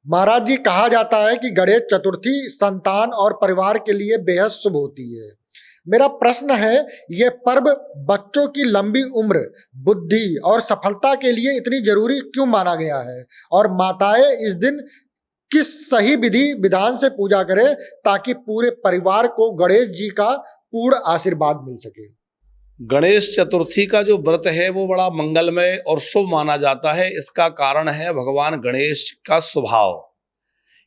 महाराज जी, कहा जाता है कि गणेश चतुर्थी संतान और परिवार के लिए बेहद शुभ होती है। मेरा प्रश्न है, यह पर्व बच्चों की लंबी उम्र, बुद्धि और सफलता के लिए इतनी जरूरी क्यों माना गया है? और माताएं इस दिन किस सही विधि विधान से पूजा करें ताकि पूरे परिवार को गणेश जी का पूर्ण आशीर्वाद मिल सके? गणेश चतुर्थी का जो व्रत है वो बड़ा मंगलमय और शुभ माना जाता है। इसका कारण है भगवान गणेश का स्वभाव।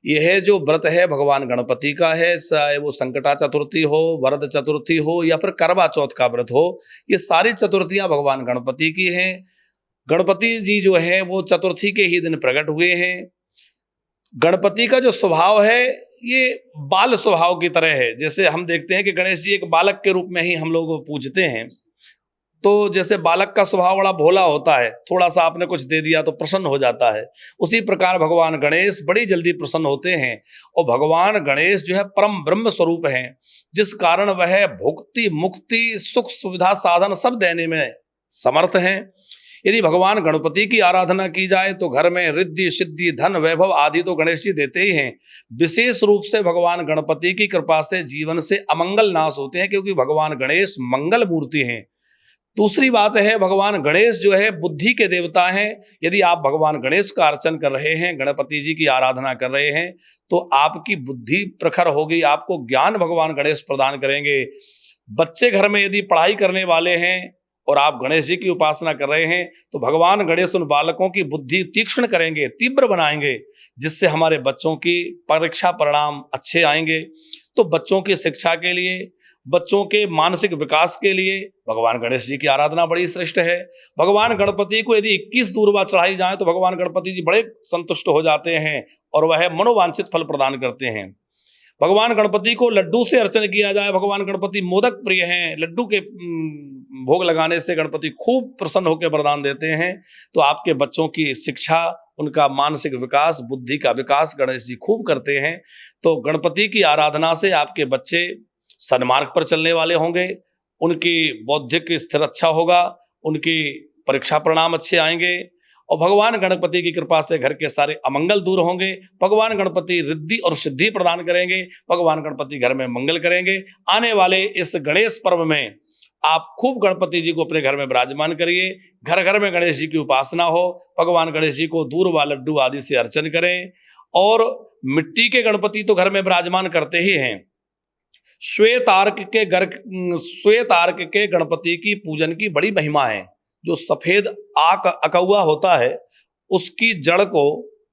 यह जो व्रत है भगवान गणपति का है, चाहे वो संकटा चतुर्थी हो, वरद चतुर्थी हो या फिर करवा चौथ का व्रत हो, ये सारी चतुर्थियां भगवान गणपति की हैं। गणपति जी जो है वो चतुर्थी के ही दिन प्रकट हुए हैं। गणपति का जो स्वभाव है ये बाल स्वभाव की तरह है। जैसे हम देखते हैं कि गणेश जी एक बालक के रूप में ही हम लोग पूजते हैं, तो जैसे बालक का स्वभाव बड़ा भोला होता है, थोड़ा सा आपने कुछ दे दिया तो प्रसन्न हो जाता है, उसी प्रकार भगवान गणेश बड़ी जल्दी प्रसन्न होते हैं। और भगवान गणेश जो है परम ब्रह्म स्वरूप हैं, जिस कारण वह भुक्ति, मुक्ति, सुख, सुविधा, साधन सब देने में समर्थ हैं। यदि भगवान गणपति की आराधना की जाए तो घर में रिद्धि, सिद्धि, धन, वैभव आदि तो गणेश जी देते ही हैं। विशेष रूप से भगवान गणपति की कृपा से जीवन से अमंगल नाश होते हैं, क्योंकि भगवान गणेश मंगल मूर्ति हैं। दूसरी बात है, भगवान गणेश जो है बुद्धि के देवता हैं। यदि आप भगवान गणेश का अर्चन कर रहे हैं, गणपति जी की आराधना कर रहे हैं, तो आपकी बुद्धि प्रखर होगी, आपको ज्ञान भगवान गणेश प्रदान करेंगे। बच्चे घर में यदि पढ़ाई करने वाले हैं और आप गणेश जी की उपासना कर रहे हैं, तो भगवान गणेश उन बालकों की बुद्धि तीक्ष्ण करेंगे, तीव्र बनाएंगे, जिससे हमारे बच्चों की परीक्षा परिणाम अच्छे आएंगे। तो बच्चों की शिक्षा के लिए, बच्चों के मानसिक विकास के लिए भगवान गणेश जी की आराधना बड़ी श्रेष्ठ है। भगवान गणपति को यदि 21 दूर्वा चढ़ाई जाए तो भगवान गणपति जी बड़े संतुष्ट हो जाते हैं और वह मनोवांछित फल प्रदान करते हैं। भगवान गणपति को लड्डू से अर्चन किया जाए, भगवान गणपति मोदक प्रिय हैं, लड्डू के भोग लगाने से गणपति खूब प्रसन्न होकर वरदान देते हैं। तो आपके बच्चों की शिक्षा, उनका मानसिक विकास, बुद्धि का विकास गणेश जी खूब करते हैं। तो गणपति की आराधना से आपके बच्चे सन्मार्ग पर चलने वाले होंगे, उनकी बौद्धिक स्थिर अच्छा होगा, उनकी परीक्षा परिणाम अच्छे आएंगे और भगवान गणपति की कृपा से घर के सारे अमंगल दूर होंगे। भगवान गणपति रिद्धि और सिद्धि प्रदान करेंगे, भगवान गणपति घर में मंगल करेंगे। आने वाले इस गणेश पर्व में आप खूब गणपति जी को अपने घर में विराजमान करिए, घर घर में गणेश जी की उपासना हो, भगवान गणेश जी को दूर्वा, लड्डू आदि से अर्चन करें। और मिट्टी के गणपति तो घर में विराजमान करते ही हैं। श्वेत आर्क के गणपति की पूजन की बड़ी महिमा है। जो सफेद आक अकौआ होता है, उसकी जड़ को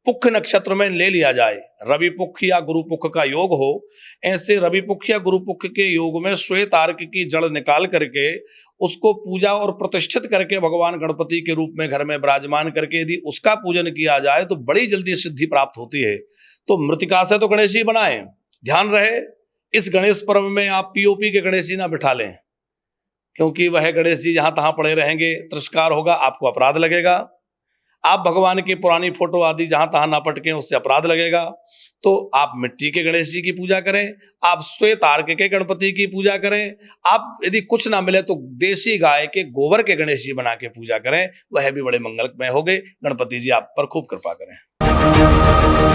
पुख नक्षत्र में ले लिया जाए, रवि पुख या गुरु पुख का योग हो, ऐसे रवि पुख या गुरु पुख के योग में श्वेत आर्क की जड़ निकाल करके उसको पूजा और प्रतिष्ठित करके भगवान गणपति के रूप में घर में विराजमान करके यदि उसका पूजन किया जाए तो बड़ी जल्दी सिद्धि प्राप्त होती है। तो मृतिका से तो गणेश जी बनाए, ध्यान रहे इस गणेश पर्व में आप पीओपी के गणेश जी ना बिठा लें, क्योंकि वह गणेश जी जहां तहां पड़े रहेंगे, तिरस्कार होगा, आपको अपराध लगेगा। आप भगवान की पुरानी फोटो आदि जहां तहां ना पटकें, उससे अपराध लगेगा। तो आप मिट्टी के गणेश जी की पूजा करें, आप श्वेत आर्क के गणपति की पूजा करें। आप यदि कुछ ना मिले तो देसी गाय के गोबर के गणेश जी बना के पूजा करें, वह भी बड़े मंगलमय हो गए। गणपति जी आप पर खूब कृपा करें।